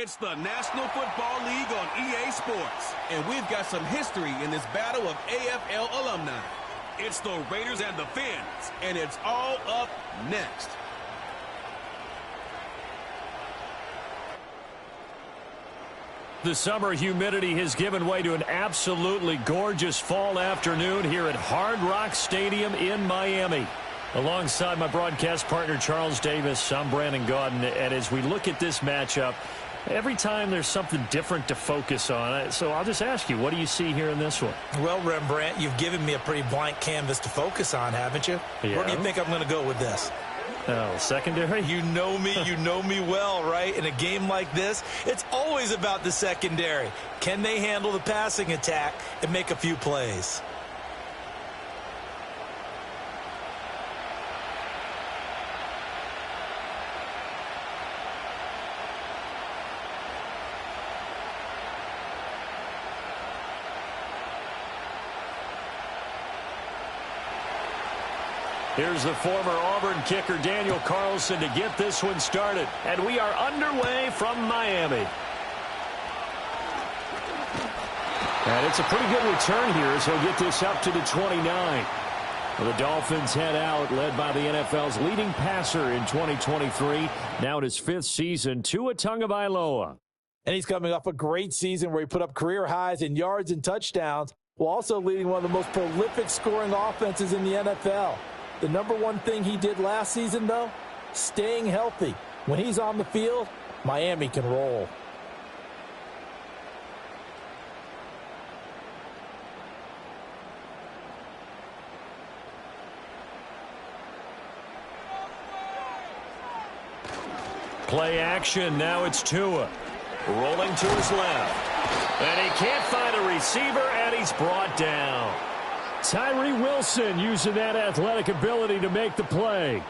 It's the National Football League on EA Sports, and we've got some history in this battle of AFL alumni. It's the Raiders and the Fins, and it's all up next. The summer humidity has given way to an absolutely gorgeous fall afternoon here at Hard Rock Stadium in Miami. Alongside my broadcast partner Charles Davis, I'm Brandon Gaudin, and as we look at this matchup, every time there's something different to focus on. So I'll just ask you, what do you see here in this one? Well, Rembrandt, you've given me a pretty blank canvas to focus on, haven't you? Yeah. Where do you think I'm going to go with this? Oh, secondary? You know me well, right? In a game like this, it's always about the secondary. Can they handle the passing attack and make a few plays? Here's the former Auburn kicker Daniel Carlson to get this one started. And we are underway from Miami. And it's a pretty good return here as he'll get this up to the 29. Well, the Dolphins head out, led by the NFL's leading passer in 2023. Now in his 5th season, Tua Tagovailoa. And he's coming off a great season where he put up career highs in yards and touchdowns, while also leading one of the most prolific scoring offenses in the NFL. The number one thing he did last season, though, staying healthy. When he's on the field, Miami can roll. Play action. Now it's Tua. Rolling to his left. And he can't find a receiver, and he's brought down. Tyree Wilson using that athletic ability to make the play.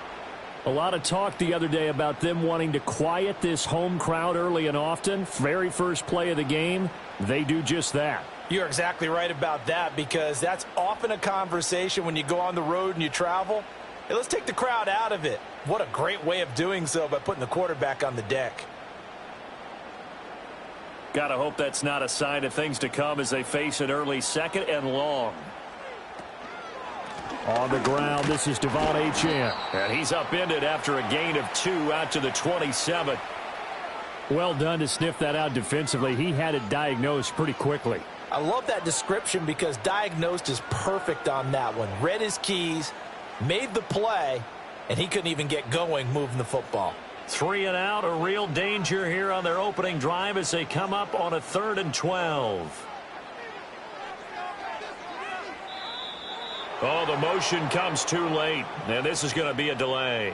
A lot of talk the other day about them wanting to quiet this home crowd early and often. Very first play of the game, they do just that. You're exactly right about that, because that's often a conversation when you go on the road and you travel. Hey, let's take the crowd out of it. What a great way of doing so by putting the quarterback on the deck. Gotta hope that's not a sign of things to come as they face an early 2nd and long. On the ground, this is Devon Achane. And he's upended after a gain of 2 out to the 27. Well done to sniff that out defensively. He had it diagnosed pretty quickly. I love that description because diagnosed is perfect on that one. Read his keys, made the play, and he couldn't even get going moving the football. 3 and out, a real danger here on their opening drive as they come up on a 3rd and 12. Oh, the motion comes too late, and this is going to be a delay.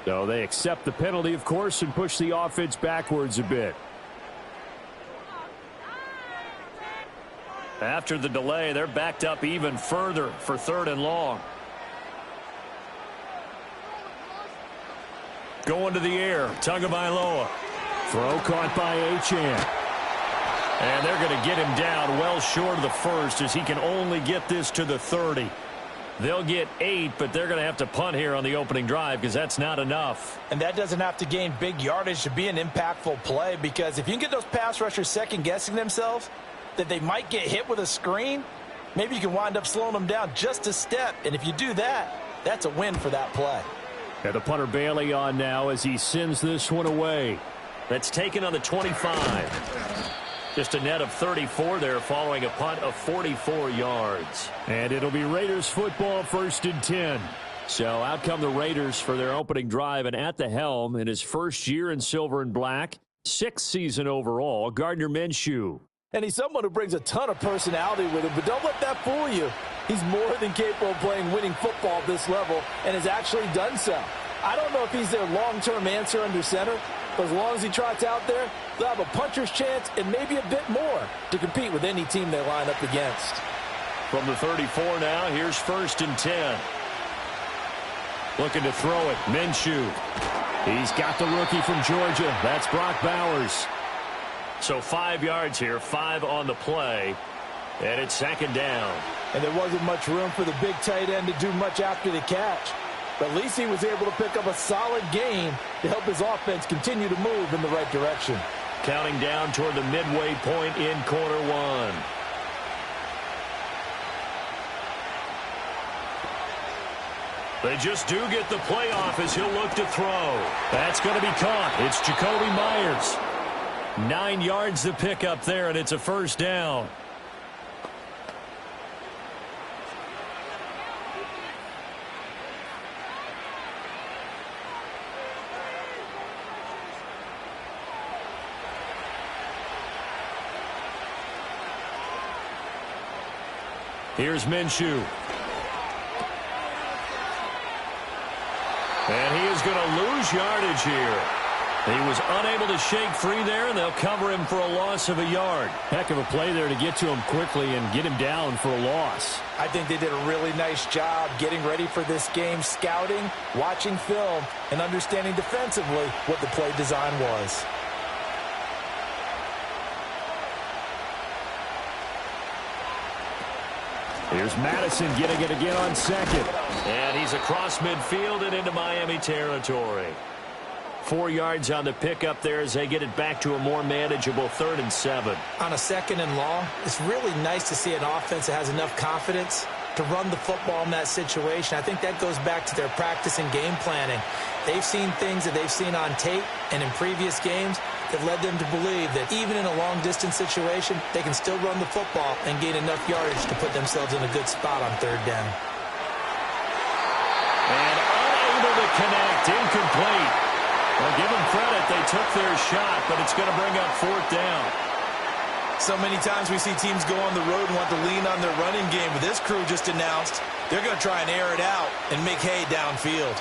So they accept the penalty, of course, and push the offense backwards a bit. After the delay, they're backed up even further for 3rd and long. Going to the air, Tagovailoa. Throw caught by Achane. And they're going to get him down well short of the 1st as he can only get this to the 30. They'll get 8, but they're going to have to punt here on the opening drive because that's not enough. And that doesn't have to gain big yardage to be an impactful play, because if you can get those pass rushers second-guessing themselves that they might get hit with a screen, maybe you can wind up slowing them down just a step. And if you do that, that's a win for that play. And the punter Bailey on now as he sends this one away. That's taken on the 25. Just a net of 34 there following a punt of 44 yards. And it'll be Raiders football, 1st and 10. So out come the Raiders for their opening drive, and at the helm in his first year in silver and black, 6th season overall, Gardner Minshew. And he's someone who brings a ton of personality with him, but don't let that fool you. He's more than capable of playing winning football at this level and has actually done so. I don't know if he's their long-term answer under center, but as long as he trots out there, they'll have a puncher's chance and maybe a bit more to compete with any team they line up against. From the 34 now, here's 1st and 10. Looking to throw it, Minshew. He's got the rookie from Georgia. That's Brock Bowers. So 5 yards here, 5 on the play, and it's 2nd down. And there wasn't much room for the big tight end to do much after the catch. But at least he was able to pick up a solid gain to help his offense continue to move in the right direction. Counting down toward the midway point in quarter one. They just do get the play off as he'll look to throw. That's going to be caught. It's Jacoby Myers. 9 yards to pick up there, and it's a first down. Here's Minshew. And he is going to lose yardage here. He was unable to shake free there, and they'll cover him for a loss of a yard. Heck of a play there to get to him quickly and get him down for a loss. I think they did a really nice job getting ready for this game, scouting, watching film, and understanding defensively what the play design was. Here's Madison getting it again on second. And he's across midfield and into Miami territory. 4 yards on the pickup there as they get it back to a more manageable 3rd and 7. On a 2nd and long, it's really nice to see an offense that has enough confidence to run the football in that situation. I think that goes back to their practice and game planning. They've seen things that they've seen on tape and in previous games that led them to believe that even in a long-distance situation, they can still run the football and gain enough yardage to put themselves in a good spot on 3rd down. And unable to connect, incomplete. Well, give them credit, they took their shot, but it's going to bring up 4th down. So many times we see teams go on the road and want to lean on their running game, but this crew just announced they're going to try and air it out and make hay downfield.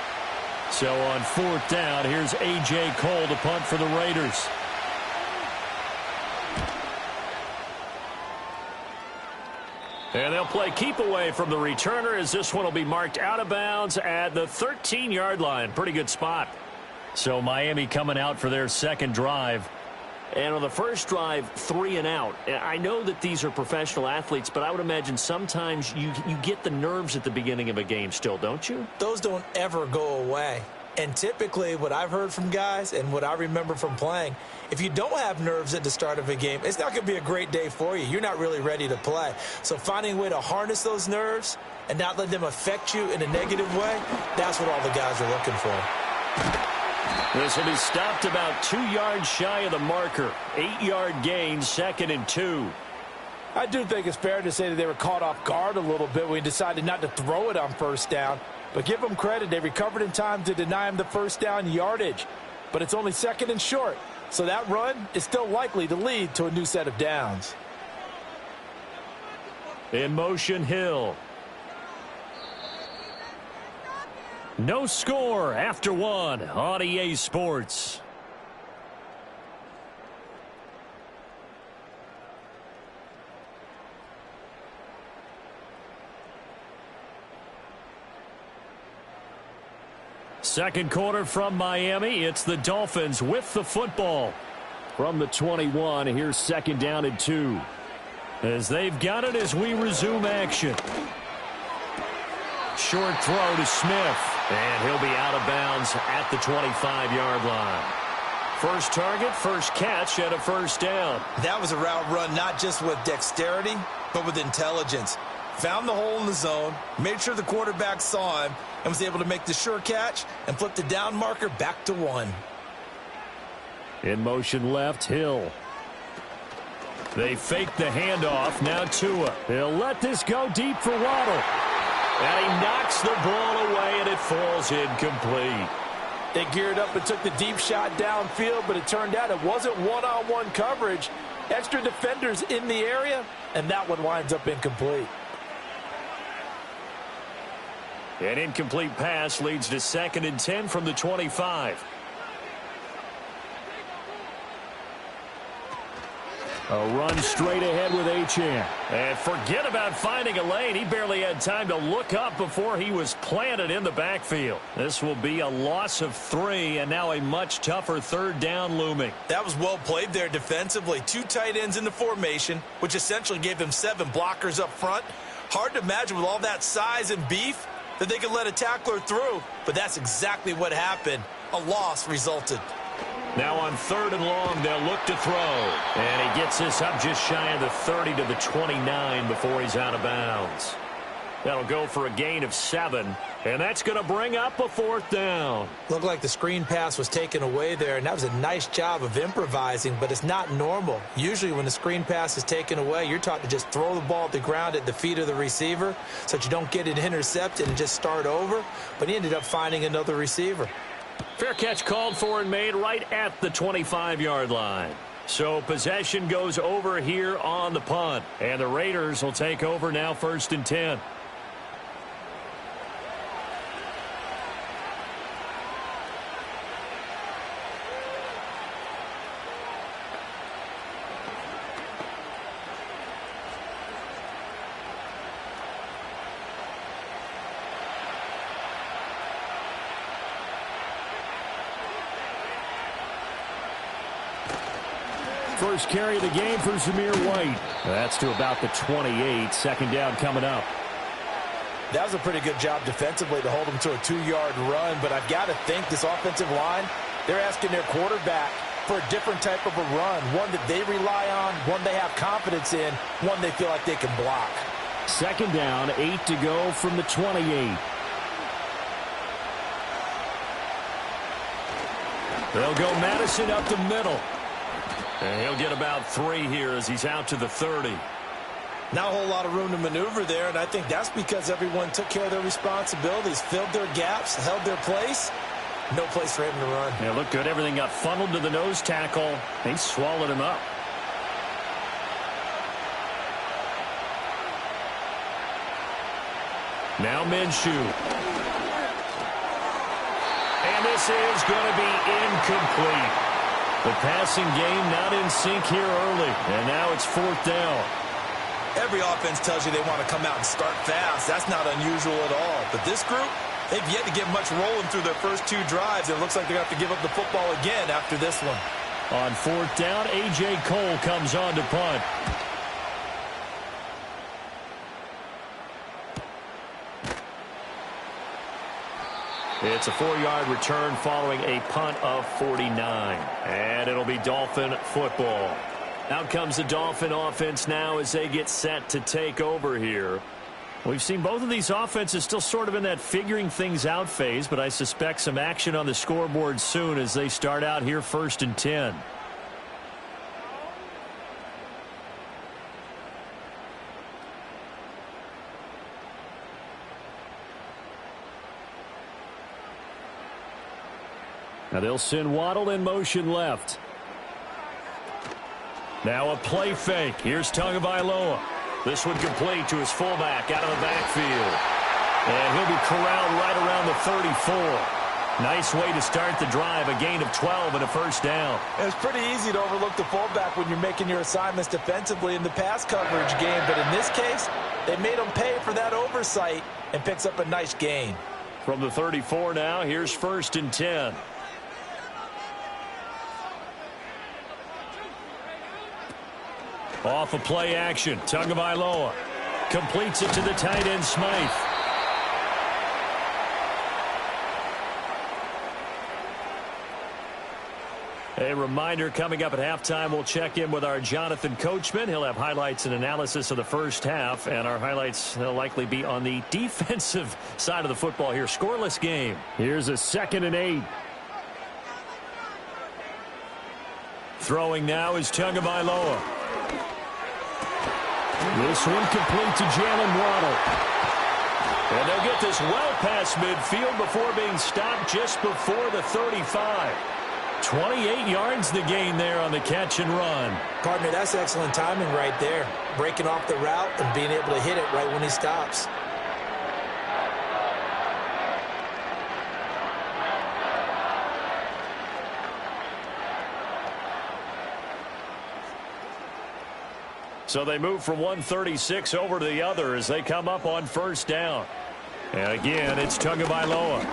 So on 4th down, here's A.J. Cole to punt for the Raiders. And they'll play keep away from the returner as this one will be marked out of bounds at the 13-yard line. Pretty good spot. So Miami coming out for their 2nd drive. And on the first drive, 3 and out. I know that these are professional athletes, but I would imagine sometimes you get the nerves at the beginning of a game still, don't you? Those don't ever go away. And typically what I've heard from guys and what I remember from playing, if you don't have nerves at the start of a game, it's not going to be a great day for you. You're not really ready to play. So finding a way to harness those nerves and not let them affect you in a negative way, that's what all the guys are looking for. This will be stopped about 2 yards shy of the marker. 8-yard gain, 2nd and 2. I do think it's fair to say that they were caught off guard a little bit when we decided not to throw it on 1st down. But give them credit, they recovered in time to deny him the 1st down yardage. But it's only 2nd and short, so that run is still likely to lead to a new set of downs. In motion, Hill. No score after 1 on EA Sports. Second quarter from Miami. It's the Dolphins with the football. From the 21, here's 2nd down and 2. As they've got it as we resume action. Short throw to Smith. And he'll be out of bounds at the 25-yard line. First target, first catch, and a 1st down. That was a route run not just with dexterity, but with intelligence. Found the hole in the zone, made sure the quarterback saw him, and was able to make the sure catch and flip the down marker back to 1. In motion left, Hill. They fake the handoff. Now Tua. They'll let this go deep for Waddle. And he knocks the ball away, and it falls incomplete. They geared up and took the deep shot downfield, but it turned out it wasn't one-on-one coverage. Extra defenders in the area, and that one winds up incomplete. An incomplete pass leads to 2nd and 10 from the 25. A run straight ahead with Achane. And forget about finding a lane. He barely had time to look up before he was planted in the backfield. This will be a loss of 3, and now a much tougher 3rd down looming. That was well played there defensively. 2 tight ends in the formation, which essentially gave them 7 blockers up front. Hard to imagine with all that size and beef, that they could let a tackler through, but that's exactly what happened. A loss resulted. Now on 3rd and long, they'll look to throw. And he gets this up just shy of the 30 to the 29 before he's out of bounds. That'll go for a gain of 7, and that's going to bring up a 4th down. Looked like the screen pass was taken away there, and that was a nice job of improvising, but it's not normal. Usually when the screen pass is taken away, you're taught to just throw the ball at the ground at the feet of the receiver so that you don't get it intercepted and just start over, but he ended up finding another receiver. Fair catch called for and made right at the 25-yard line. So possession goes over here on the punt, and the Raiders will take over now 1st and 10. First carry of the game for Zamir White. That's to about the 28. 2nd down coming up. That was a pretty good job defensively to hold him to a 2-yard run, but I've got to think this offensive line, they're asking their quarterback for a different type of a run, one that they rely on, one they have confidence in, one they feel like they can block. 2nd down, 8 to go from the 28. They'll go Madison up the middle. And he'll get about 3 here as he's out to the 30. Not a whole lot of room to maneuver there, and I think that's because everyone took care of their responsibilities, filled their gaps, held their place. No place for him to run. Yeah, looked good. Everything got funneled to the nose tackle. They swallowed him up. Now Minshew. And this is going to be incomplete. The passing game not in sync here early, and now it's 4th down. Every offense tells you they want to come out and start fast. That's not unusual at all. But this group, they've yet to get much rolling through their first 2 drives. It looks like they're going to have to give up the football again after this one. On 4th down, A.J. Cole comes on to punt. It's a 4-yard return following a punt of 49. And it'll be Dolphin football. Out comes the Dolphin offense now as they get set to take over here. We've seen both of these offenses still sort of in that figuring things out phase, but I suspect some action on the scoreboard soon as they start out here 1st and 10. Now they'll send Waddle in motion left. Now a play fake. Here's Tagovailoa. This one complete to his fullback out of the backfield. And he'll be corralled right around the 34. Nice way to start the drive. A gain of 12 and a 1st down. It's pretty easy to overlook the fullback when you're making your assignments defensively in the pass coverage game. But in this case, they made him pay for that oversight and picks up a nice gain. From the 34 now, here's 1st and 10. Off a play action. Tagovailoa completes it to the tight end Smythe. A reminder coming up at halftime, we'll check in with our Jonathan Coachman. He'll have highlights and analysis of the first half, and our highlights will likely be on the defensive side of the football here. Scoreless game. Here's a 2nd and 8. Throwing now is Tagovailoa. This one complete to Jalen Waddle. And they'll get this well past midfield before being stopped just before the 35. 28 yards the gain there on the catch and run. Partner, that's excellent timing right there. Breaking off the route and being able to hit it right when he stops. So they move from 136 over to the other as they come up on 1st down. And again, it's Tagovailoa.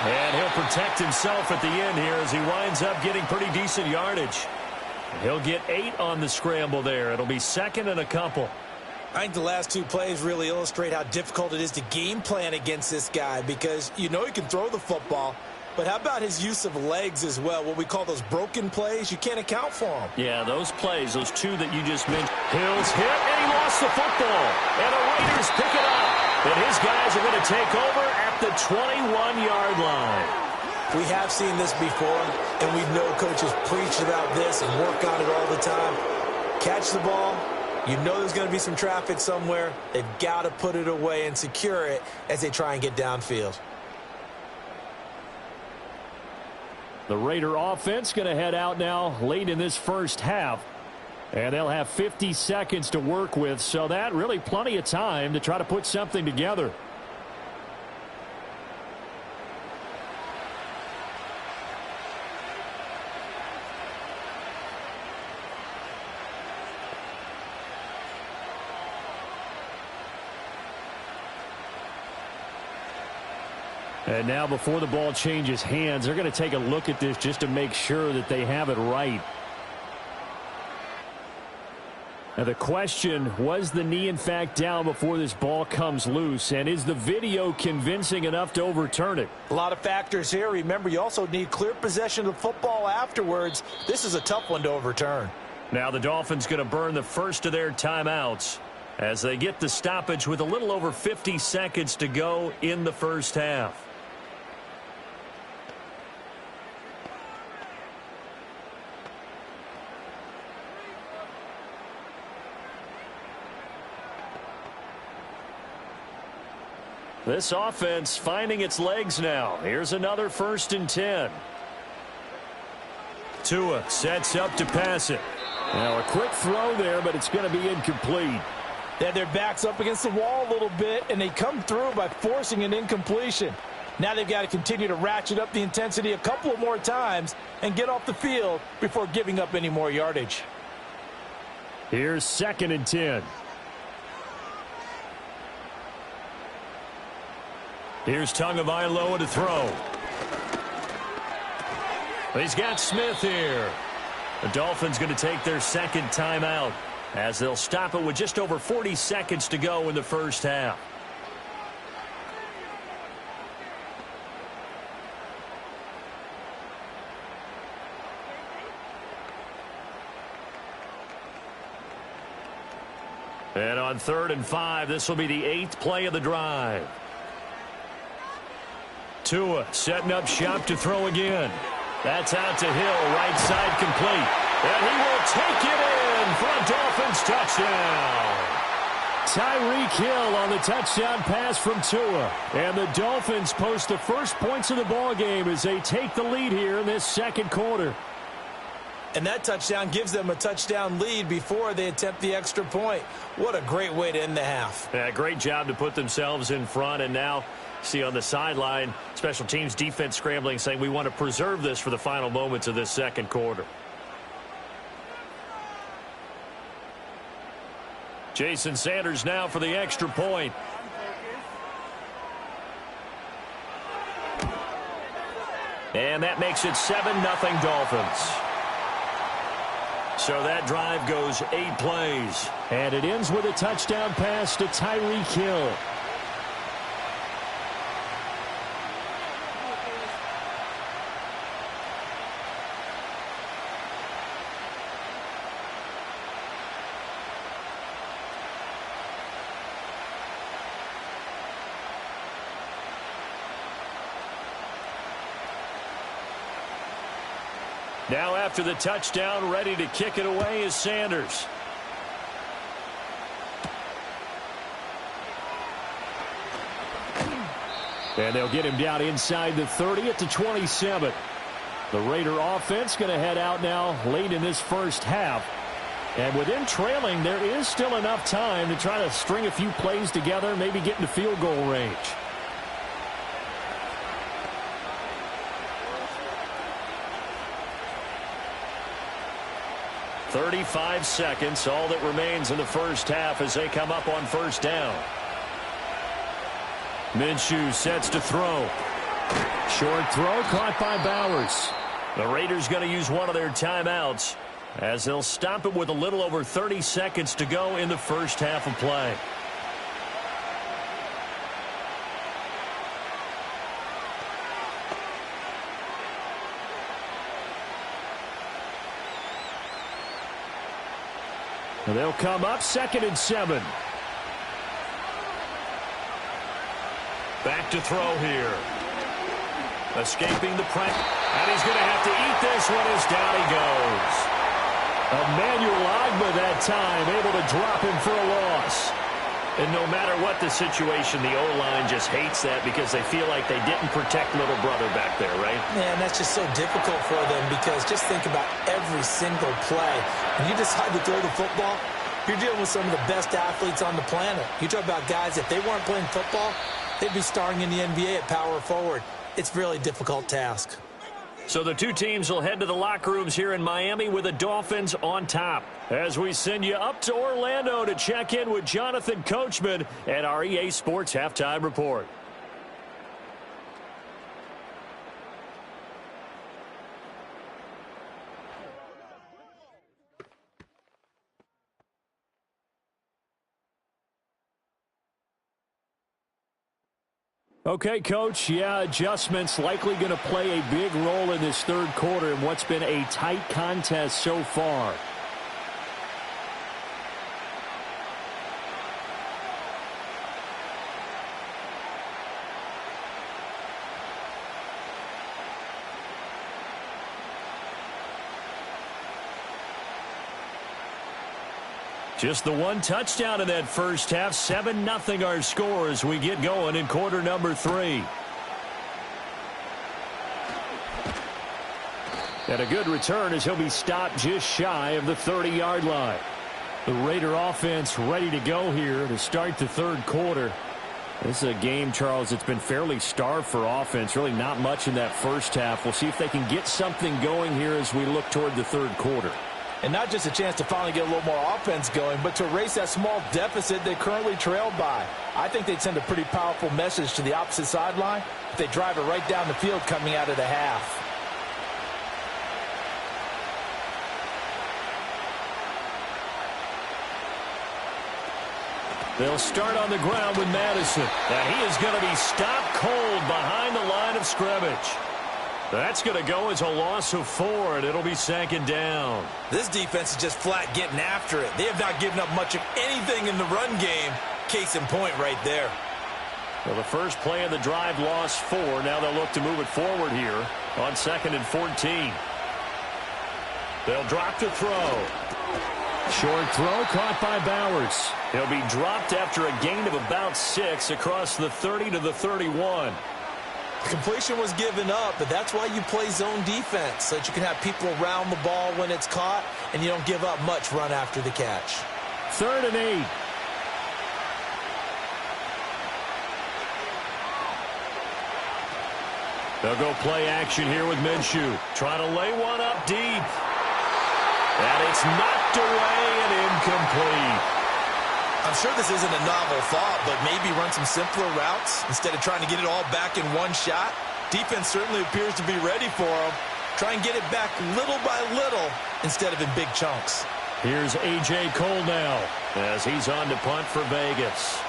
And he'll protect himself at the end here as he winds up getting pretty decent yardage. He'll get 8 on the scramble there. It'll be 2nd and a couple. I think the last two plays really illustrate how difficult it is to game plan against this guy because you know he can throw the football, but how about his use of legs as well? What we call those broken plays, you can't account for them. Yeah, those plays, those two that you just mentioned. Hill's hit, and he lost the football. And the Raiders pick it up. And his guys are going to take over at the 21-yard line. We have seen this before, and we know coaches preach about this and work on it all the time. Catch the ball. You know there's going to be some traffic somewhere. They've got to put it away and secure it as they try and get downfield. The Raider offense going to head out now late in this first half. And they'll have 50 seconds to work with, so that really plenty of time to try to put something together. And now before the ball changes hands, they're going to take a look at this just to make sure that they have it right. Now the question, was the knee in fact down before this ball comes loose? And is the video convincing enough to overturn it? A lot of factors here. Remember, you also need clear possession of the football afterwards. This is a tough one to overturn. Now the Dolphins going to burn the first of their timeouts as they get the stoppage with a little over 50 seconds to go in the first half. This offense finding its legs now. Here's another 1st and 10. Tua sets up to pass it. Now a quick throw there, but it's going to be incomplete. They have their backs up against the wall a little bit, and they come through by forcing an incompletion. Now they've got to continue to ratchet up the intensity a couple of more times and get off the field before giving up any more yardage. Here's 2nd and 10. Here's Tagovailoa to throw. He's got Smith here. The Dolphins going to take their second timeout as they'll stop it with just over 40 seconds to go in the first half. And on 3rd and 5, this will be the 8th play of the drive. Tua setting up shop to throw again. That's out to Hill, right side complete. And he will take it in for a Dolphins touchdown. Tyreek Hill on the touchdown pass from Tua. And the Dolphins post the first points of the ballgame as they take the lead here in this second quarter. And that touchdown gives them a touchdown lead before they attempt the extra point. What a great way to end the half. Yeah, great job to put themselves in front, and now see on the sideline, special teams defense scrambling, saying we want to preserve this for the final moments of this second quarter. Jason Sanders now for the extra point. And that makes it 7-0 Dolphins. So that drive goes 8 plays. And it ends with a touchdown pass to Tyreek Hill. Now after the touchdown, ready to kick it away is Sanders. And they'll get him down inside the 30 at the 27. The Raider offense going to head out now late in this first half. And with them trailing, there is still enough time to try to string a few plays together, maybe get into field goal range. 35 seconds, all that remains in the first half as they come up on first down. Minshew sets to throw. Short throw caught by Bowers. The Raiders going to use one of their timeouts as they'll stop it with a little over 30 seconds to go in the first half of play. And they'll come up 2nd and 7. Back to throw here. Escaping the pressure. And he's going to have to eat this one as down he goes. Emmanuel Ogbah that time, able to drop him for a loss. And no matter what the situation, the O-line just hates that because they feel like they didn't protect little brother back there, right? Man, that's just so difficult for them because just think about every single play. When you decide to throw the football, you're dealing with some of the best athletes on the planet. You talk about guys, if they weren't playing football, they'd be starring in the NBA at power forward. It's a really difficult task. So the two teams will head to the locker rooms here in Miami with the Dolphins on top. As we send you up to Orlando to check in with Jonathan Coachman at our EA Sports Halftime Report. Okay, Coach, yeah, adjustments likely going to play a big role in this third quarter in what's been a tight contest so far. Just the one touchdown in that first half. 7-0 our score as we get going in quarter number 3. And a good return as he'll be stopped just shy of the 30-yard line. The Raider offense ready to go here to start the third quarter. This is a game, Charles, that's been fairly starved for offense. Really not much in that first half. We'll see if they can get something going here as we look toward the third quarter. And not just a chance to finally get a little more offense going, but to erase that small deficit they currently trailed by. I think they'd send a pretty powerful message to the opposite sideline if they drive it right down the field coming out of the half. They'll start on the ground with Madison. And he is going to be stopped cold behind the line of scrimmage. That's going to go as a loss of 4, and it'll be 2nd down. This defense is just flat getting after it. They have not given up much of anything in the run game. Case in point right there. Well, the first play of the drive lost 4. Now they'll look to move it forward here on 2nd and 14. They'll drop to throw. Short throw caught by Bowers. He'll be dropped after a gain of about 6 across the 30 to the 31. Completion was given up, but that's why you play zone defense, so that you can have people around the ball when it's caught, and you don't give up much run after the catch. 3rd and 8. They'll go play action here with Minshew. Trying to lay one up deep. And it's knocked away and incomplete. I'm sure this isn't a novel thought, but maybe run some simpler routes instead of trying to get it all back in one shot. Defense certainly appears to be ready for him. Try and get it back little by little instead of in big chunks. Here's A.J. Cole now as he's on to punt for Vegas.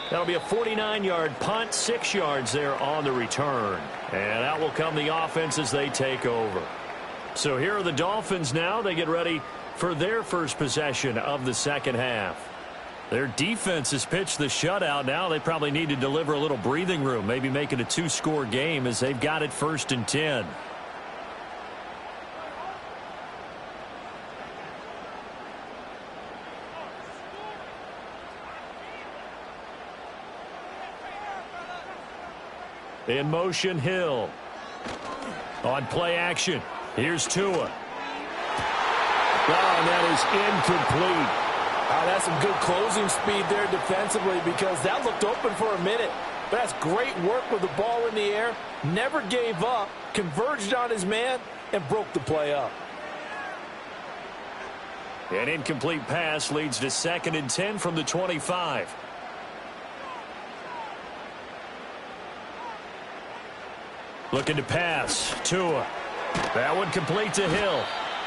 That'll be a 49-yard punt, 6 yards there on the return. And out will come the offense as they take over. So here are the Dolphins now. They get ready for their first possession of the second half. Their defense has pitched the shutout. Now they probably need to deliver a little breathing room, maybe make it a 2-score game as they've got it 1st and 10. In motion, Hill. On play action, here's Tua. Oh, and that is incomplete. That's some good closing speed there defensively because that looked open for a minute. But that's great work with the ball in the air. Never gave up, converged on his man, and broke the play up. An incomplete pass leads to 2nd and 10 from the 25. Looking to pass. Tua. That one complete to Hill.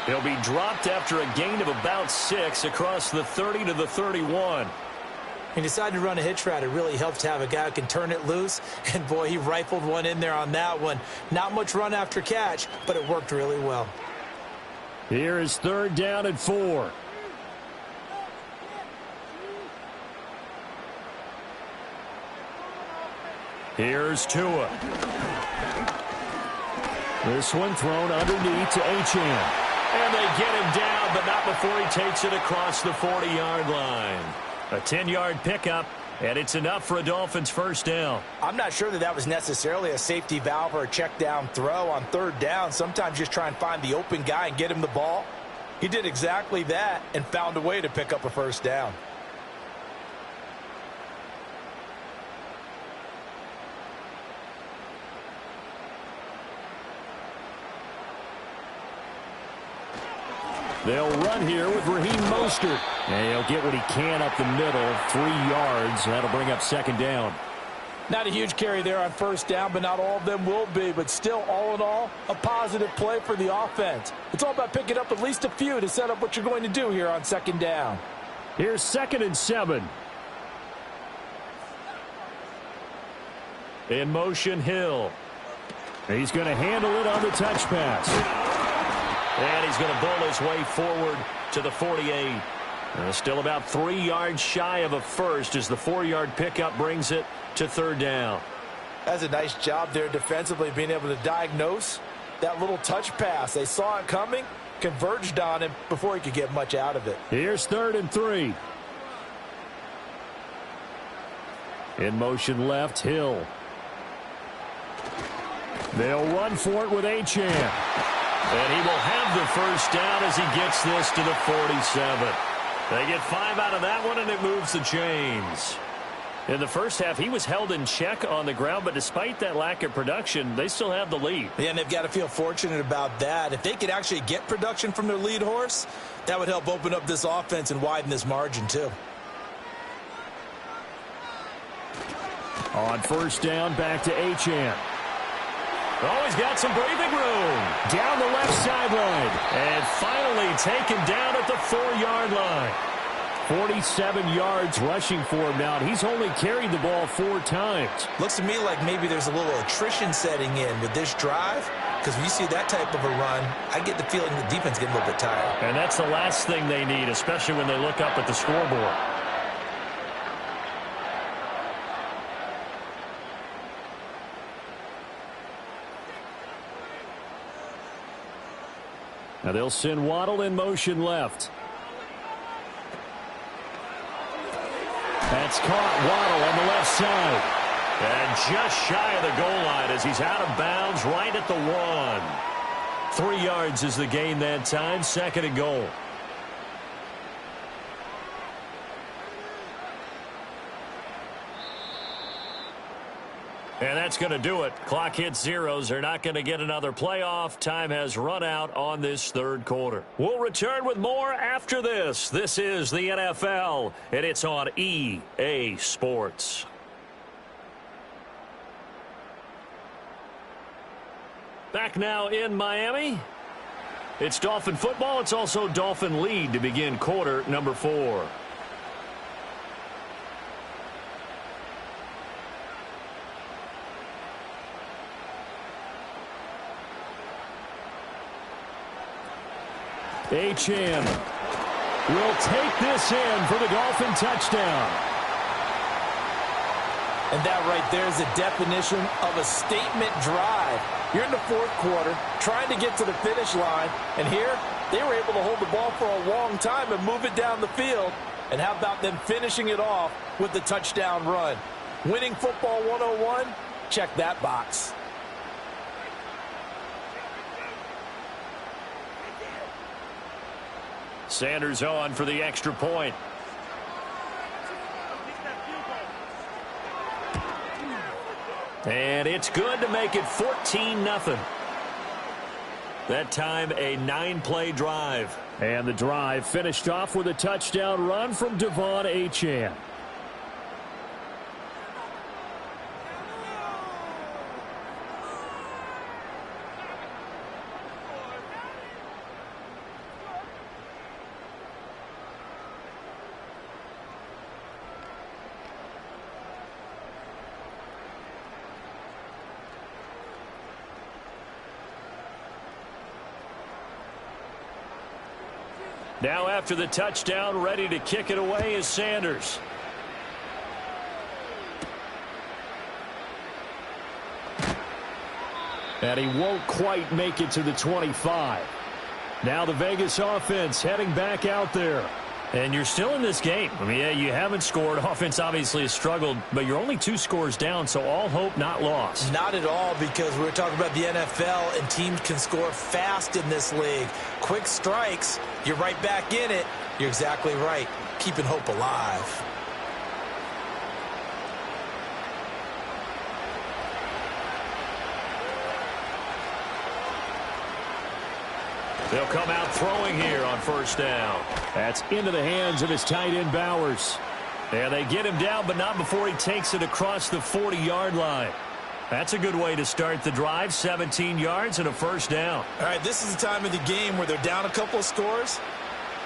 He'll be dropped after a gain of about 6 across the 30 to the 31. He decided to run a hitch route. It really helps to have a guy who can turn it loose. And, boy, he rifled one in there on that one. Not much run after catch, but it worked really well. Here is 3rd down and 4. Here's Tua. This one thrown underneath to Achane. And they get him down, but not before he takes it across the 40-yard line. A 10-yard pickup, and it's enough for a Dolphins first down. I'm not sure that was necessarily a safety valve or a check down throw on 3rd down. Sometimes just try and find the open guy and get him the ball. He did exactly that and found a way to pick up a first down. They'll run here with Raheem Mostert. And he'll get what he can up the middle, 3 yards. That'll bring up 2nd down. Not a huge carry there on 1st down, but not all of them will be. But still, all in all, a positive play for the offense. It's all about picking up at least a few to set up what you're going to do here on 2nd down. Here's 2nd and 7. In motion, Hill. He's going to handle it on the touch pass. And he's going to bowl his way forward to the 48. Still about 3 yards shy of a first as the 4-yard pickup brings it to 3rd down. That's a nice job there defensively, being able to diagnose that little touch pass. They saw it coming, converged on him before he could get much out of it. Here's 3rd and 3. In motion left, Hill. They'll run for it with Achane. And he will have the first down as he gets this to the 47. They get 5 out of that one, and it moves the chains. In the first half, he was held in check on the ground, but despite that lack of production, they still have the lead. Yeah, and they've got to feel fortunate about that. If they could actually get production from their lead horse, that would help open up this offense and widen this margin, too. On 1st down, back to Achane. Oh, he's got some breathing room. Down the left sideline. And finally taken down at the 4-yard line. 47 yards rushing for him now. He's only carried the ball 4 times. Looks to me like maybe there's a little attrition setting in with this drive, because when you see that type of a run, I get the feeling the defense getting a little bit tired. And that's the last thing they need, especially when they look up at the scoreboard. Now they'll send Waddle in motion left. That's caught. Waddle on the left side. And just shy of the goal line as he's out of bounds right at the 1. 3 yards is the gain that time. 2nd and goal. And that's going to do it. Clock hits zeros. They're not going to get another playoff. Time has run out on this 3rd quarter. We'll return with more after this. This is the NFL, and it's on EA Sports. Back now in Miami. It's Dolphin football. It's also Dolphin lead to begin quarter number 4. Achane will take this in for the Dolphin touchdown. And that right there is the definition of a statement drive. You're in the 4th quarter, trying to get to the finish line, and here they were able to hold the ball for a long time and move it down the field. And how about them finishing it off with the touchdown run? Winning football 101, check that box. Sanders on for the extra point. And it's good to make it 14-0. That time a 9-play drive. And the drive finished off with a touchdown run from Devon Achane. Now after the touchdown, ready to kick it away is Sanders. And he won't quite make it to the 25. Now the Vegas offense heading back out there. And you're still in this game. I mean, yeah, you haven't scored. Offense obviously has struggled, but you're only 2 scores down, so all hope not lost. Not at all, because we're talking about the NFL, and teams can score fast in this league. Quick strikes, you're right back in it. You're exactly right. Keeping hope alive. They'll come out throwing here on first down. That's into the hands of his tight end, Bowers. And they get him down, but not before he takes it across the 40-yard line. That's a good way to start the drive. 17 yards and a first down. All right, this is the time of the game where they're down a couple of scores,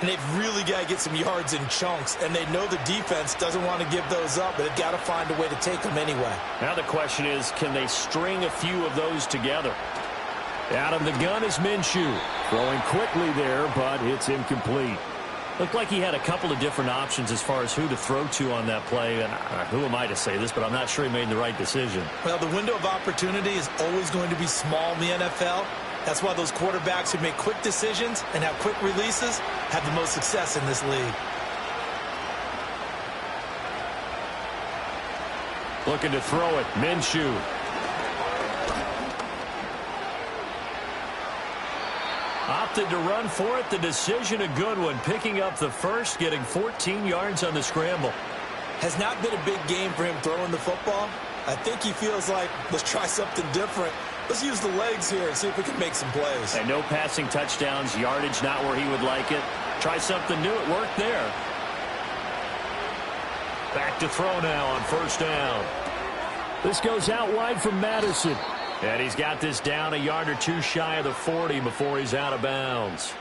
and they've really got to get some yards in chunks, and they know the defense doesn't want to give those up, but they've got to find a way to take them anyway. Now the question is, can they string a few of those together? Out of the gun is Minshew. Throwing quickly there, but it's incomplete. Looked like he had a couple of different options as far as who to throw to on that play. And who am I to say this, but I'm not sure he made the right decision. Well, the window of opportunity is always going to be small in the NFL. That's why those quarterbacks who make quick decisions and have quick releases have the most success in this league. Looking to throw it, Minshew. Opted to run for it. The decision a good one. Picking up the first, getting 14 yards on the scramble. Has not been a big game for him throwing the football. I think he feels like, let's try something different. Let's use the legs here and see if we can make some plays. And no passing touchdowns, yardage not where he would like it. Try something new. It worked there. Back to throw now on first down. This goes out wide from Madison. And he's got this down a yard or two shy of the 40 before he's out of bounds.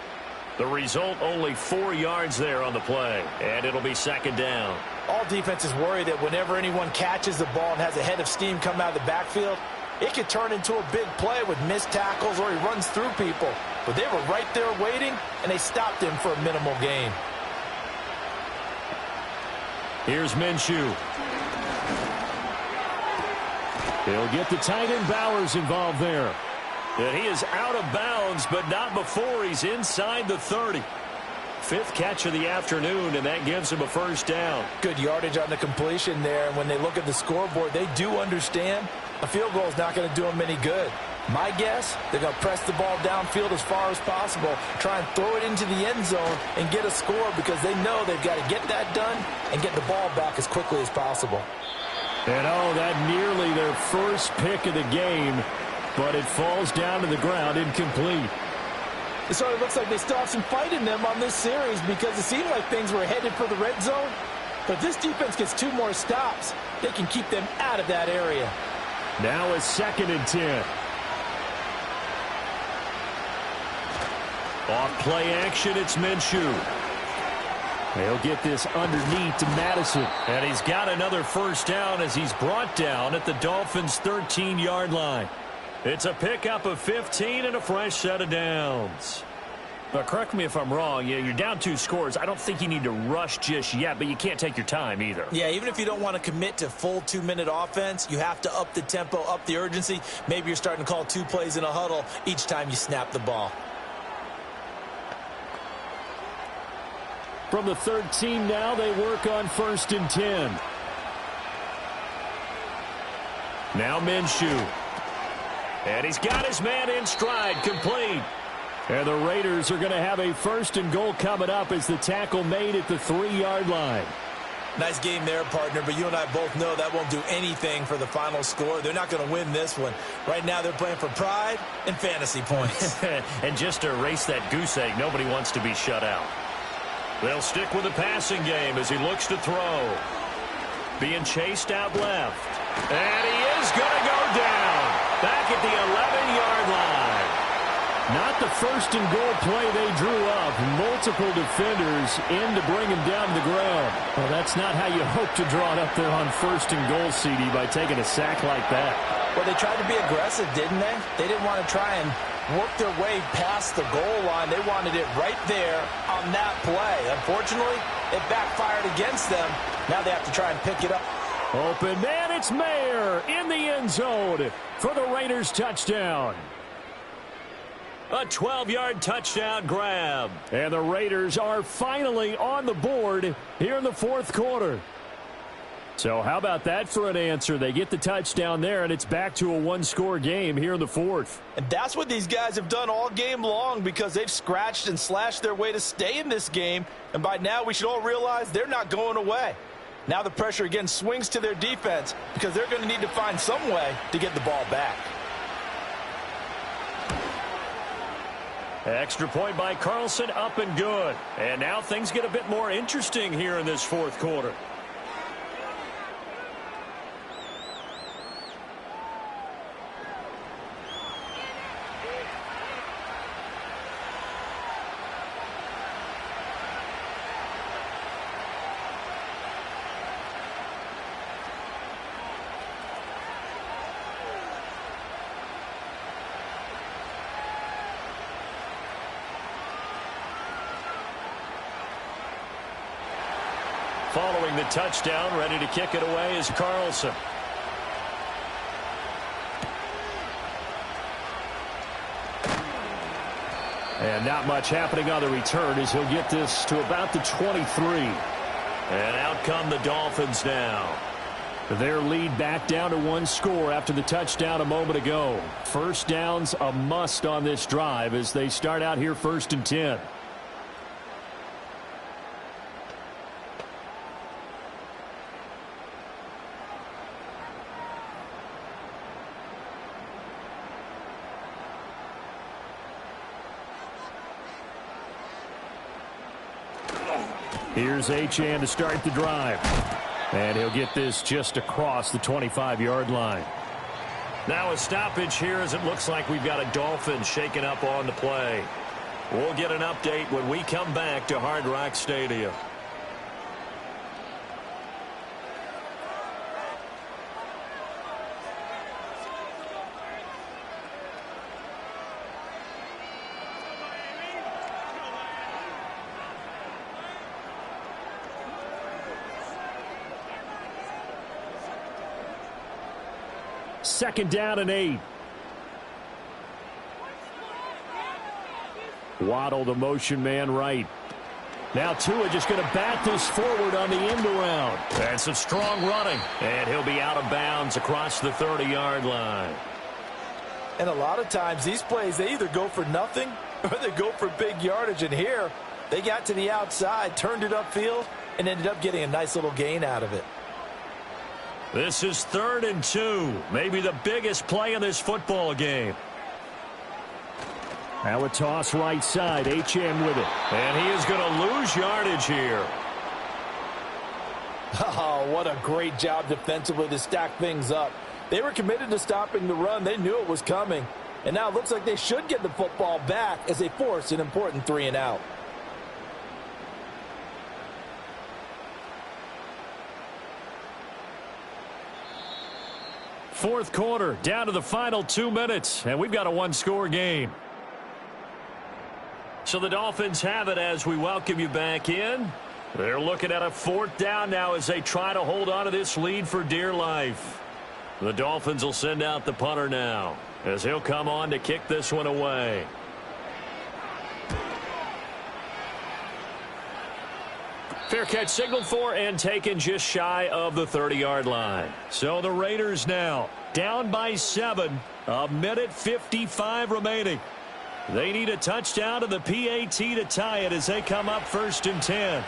The result, only 4 yards there on the play. And it'll be second down. All defenses worry that whenever anyone catches the ball and has a head of steam come out of the backfield, it could turn into a big play with missed tackles or he runs through people. But they were right there waiting, and they stopped him for a minimal gain. Here's Minshew. He'll get the tight end Bowers involved there. And he is out of bounds, but not before he's inside the 30. 5th catch of the afternoon, and that gives him a first down. Good yardage on the completion there, and when they look at the scoreboard, they do understand a field goal is not going to do them any good. My guess, they're going to press the ball downfield as far as possible, try and throw it into the end zone and get a score because they know they've got to get that done and get the ball back as quickly as possible. And oh, that nearly their first pick of the game, but it falls down to the ground incomplete. So it looks like they still have some fight in them on this series because it seemed like things were headed for the red zone. But this defense gets 2 more stops. They can keep them out of that area. Now a 2nd and 10. Off play action, it's Minshew. They'll get this underneath to Madison. And he's got another first down as he's brought down at the Dolphins' 13-yard line. It's a pickup of 15 and a fresh set of downs. But correct me if I'm wrong. You're down 2 scores. I don't think you need to rush just yet, but you can't take your time either. Yeah, even if you don't want to commit to full 2-minute offense, you have to up the tempo, up the urgency. Maybe you're starting to call 2 plays in a huddle each time you snap the ball. From the 13 now, they work on 1st and 10. Now Minshew. And he's got his man in stride, complete. And the Raiders are going to have a 1st and goal coming up as the tackle made at the 3-yard line. Nice game there, partner, but you and I both know that won't do anything for the final score. They're not going to win this one. Right now they're playing for pride and fantasy points. And just to erase that goose egg, nobody wants to be shut out. They'll stick with the passing game as he looks to throw. Being chased out left. And he is going to go down. Back at the 11-yard line. Not the 1st and goal play they drew up. Multiple defenders in to bring him down to the ground. Well, that's not how you hope to draw it up there on 1st and goal, CD, by taking a sack like that. Well, they tried to be aggressive, didn't they? They didn't want to try and worked their way past the goal line. They wanted it right there on that play. Unfortunately, it backfired against them. Now they have to try and pick it up. Open man, it's Mayer in the end zone for the Raiders touchdown. A 12-yard touchdown grab. And the Raiders are finally on the board here in the fourth quarter. So how about that for an answer? They get the touchdown there, and it's back to a one-score game here in the fourth. And that's what these guys have done all game long, because they've scratched and slashed their way to stay in this game. And by now we should all realize they're not going away. Now the pressure again swings to their defense, because they're going to need to find some way to get the ball back. Extra point by Carlson, up and good. And now things get a bit more interesting here in this fourth quarter. Following the touchdown, ready to kick it away is Carlson. And not much happening on the return as he'll get this to about the 23. And out come the Dolphins now. Their lead back down to one score after the touchdown a moment ago. First down's a must on this drive as they start out here 1st and 10. Here's Achane to start the drive. And he'll get this just across the 25-yard line. Now a stoppage here as it looks like we've got a Dolphins shaking up on the play. We'll get an update when we come back to Hard Rock Stadium. Second down and 8. Waddle, the motion man right. Now Tua just going to bat this forward on the end around. And some strong running. And he'll be out of bounds across the 30-yard line. And a lot of times these plays, they either go for nothing or they go for big yardage. And here, they got to the outside, turned it upfield, and ended up getting a nice little gain out of it. This is 3rd and 2. Maybe the biggest play in this football game. Now a toss right side. Achane with it. And he is going to lose yardage here. Oh, what a great job defensively to stack things up. They were committed to stopping the run. They knew it was coming. And now it looks like they should get the football back as they force an important 3 and out. Fourth quarter, down to the final 2 minutes, and we've got a one-score game. So the Dolphins have it as we welcome you back in. They're looking at a 4th down now as they try to hold on to this lead for dear life. The Dolphins will send out the punter now as he'll come on to kick this one away. Fair catch signaled for and taken just shy of the 30-yard line. So the Raiders now down by 7. A minute 55 remaining. They need a touchdown to the PAT to tie it as they come up 1st and 10.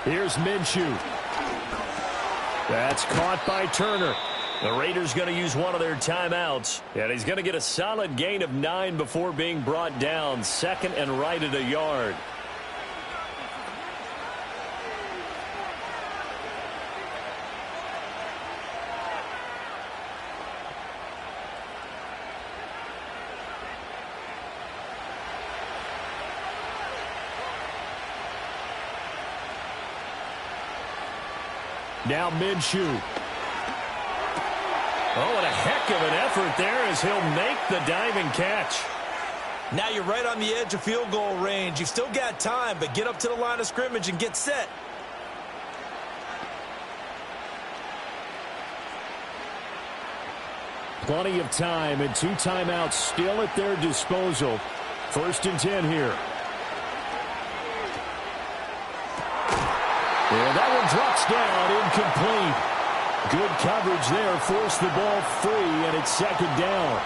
Here's Minshew. That's caught by Turner. The Raiders going to use one of their timeouts. And he's going to get a solid gain of 9 before being brought down. 2nd and right at a yard. Now Minshew. Oh, and a heck of an effort there as he'll make the diving catch. Now you're right on the edge of field goal range. You've still got time, but get up to the line of scrimmage and get set. Plenty of time and 2 timeouts still at their disposal. 1st and 10 here. And that one drops down, incomplete. Good coverage there, forced the ball free, and it's 2nd down.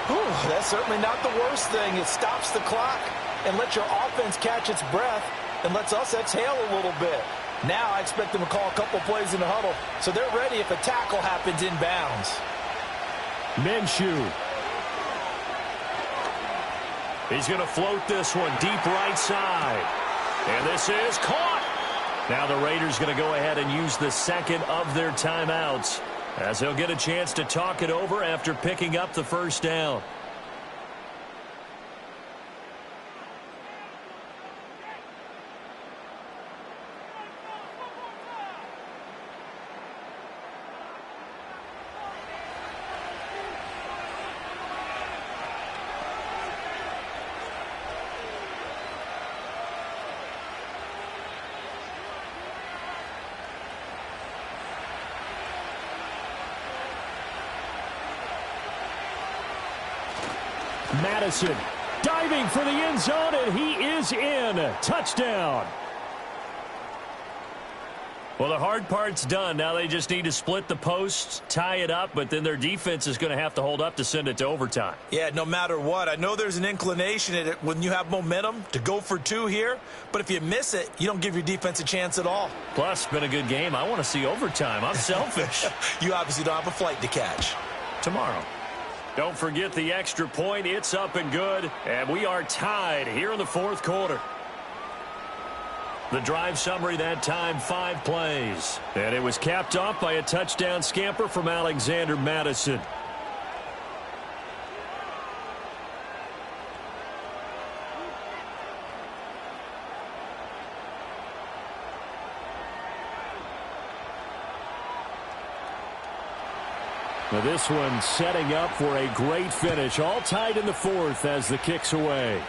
Ooh, that's certainly not the worst thing. It stops the clock and lets your offense catch its breath and lets us exhale a little bit. Now I expect them to call a couple plays in the huddle, so they're ready if a tackle happens inbounds. Minshew. He's going to float this one deep right side. And this is caught. Now the Raiders going to go ahead and use the 2nd of their timeouts, as he'll get a chance to talk it over after picking up the 1st down. Madison diving for the end zone, and he is in. Touchdown. Well, the hard part's done. Now they just need to split the posts, tie it up, but then their defense is going to have to hold up to send it to overtime. Yeah, no matter what. I know there's an inclination in it when you have momentum to go for 2 here, but if you miss it, you don't give your defense a chance at all. Plus, it's been a good game. I want to see overtime. I'm selfish. You obviously don't have a flight to catch. Tomorrow. Don't forget the extra point. It's up and good. And we are tied here in the 4th quarter. The drive summary that time, 5 plays. And it was capped off by a touchdown scamper from Alexander Madison. Now this one setting up for a great finish. All tied in the 4th as the kick's away.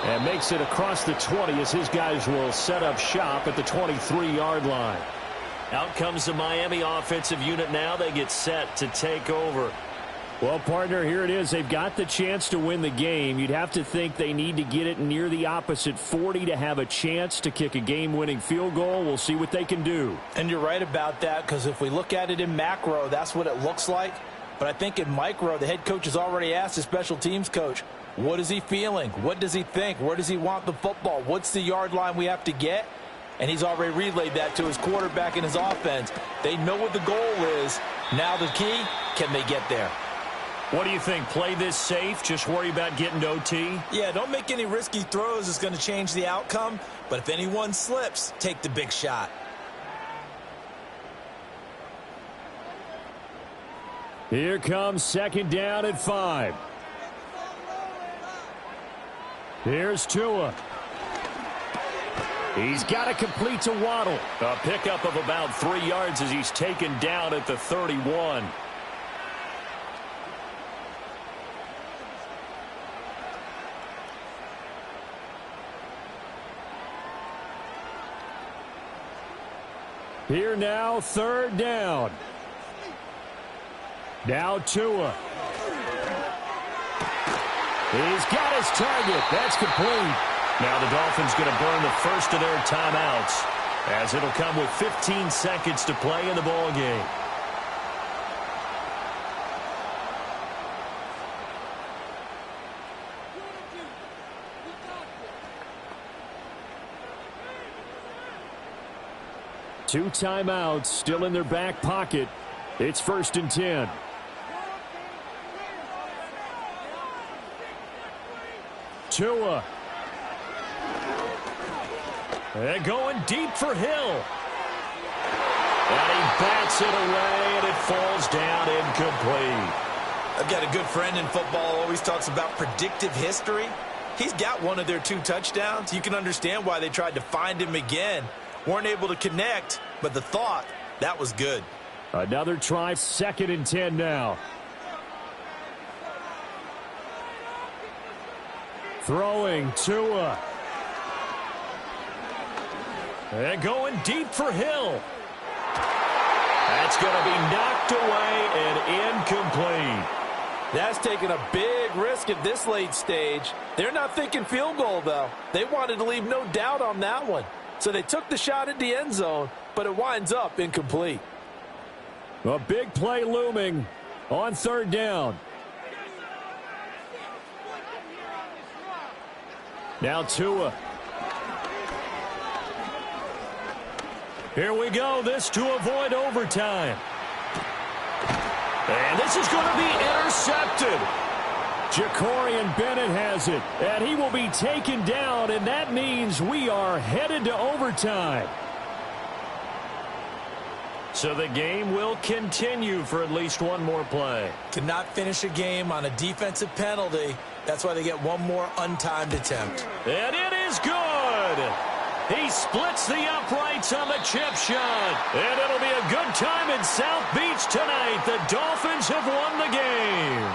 And makes it across the 20 as his guys will set up shop at the 23-yard line. Out comes the Miami offensive unit now. They get set to take over. Well, partner, here it is. They've got the chance to win the game. You'd have to think they need to get it near the opposite 40 to have a chance to kick a game-winning field goal. We'll see what they can do. And you're right about that, because if we look at it in macro, that's what it looks like. But I think in micro, the head coach has already asked the special teams coach, what is he feeling? What does he think? Where does he want the football? What's the yard line we have to get? And he's already relayed that to his quarterback and his offense. They know what the goal is. Now the key, can they get there? What do you think? Play this safe? Just worry about getting to OT? Yeah, don't make any risky throws. It's going to change the outcome. But if anyone slips, take the big shot. Here comes 2nd down at 5. Here's Tua. He's got to complete to Waddle. A pickup of about 3 yards as he's taken down at the 31. Here now, 3rd down. Now Tua. He's got his target. That's complete. Now the Dolphins going to burn the first of their timeouts, as it'll come with 15 seconds to play in the ball game. Two timeouts still in their back pocket. It's 1st and 10. Tua. And going deep for Hill. And he bats it away, and it falls down incomplete. I've got a good friend in football, always talks about predictive history. He's got one of their 2 touchdowns. You can understand why they tried to find him again. Weren't able to connect, but the thought, that was good. Another try, 2nd and 10 now. Throwing Tua. And going deep for Hill. That's going to be knocked away and incomplete. That's taking a big risk at this late stage. They're not thinking field goal, though. They wanted to leave no doubt on that one. So they took the shot at the end zone, but it winds up incomplete. A big play looming on 3rd down. Now Tua. Here we go. This to avoid overtime. And this is going to be intercepted. Jacorian Bennett has it. And he will be taken down, and that means we are headed to overtime. So the game will continue for at least one more play. Cannot finish a game on a defensive penalty. That's why they get one more untimed attempt. And it is good. He splits the uprights on the chip shot. And it'll be a good time in South Beach tonight. The Dolphins have won the game.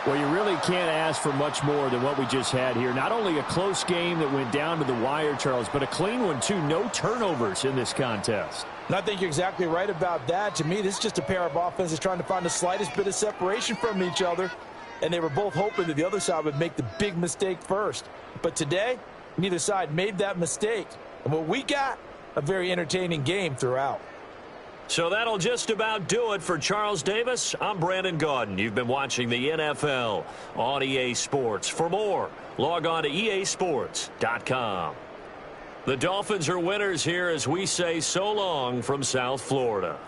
Well, you really can't ask for much more than what we just had here. Not only a close game that went down to the wire, Charles, but a clean one, too. No turnovers in this contest. And I think you're exactly right about that. To me, this is just a pair of offenses trying to find the slightest bit of separation from each other. And they were both hoping that the other side would make the big mistake first. But today, neither side made that mistake. And what we got, a very entertaining game throughout. So that'll just about do it for Charles Davis. I'm Brandon Gaudin. You've been watching the NFL on EA Sports. For more, log on to easports.com. The Dolphins are winners here as we say so long from South Florida.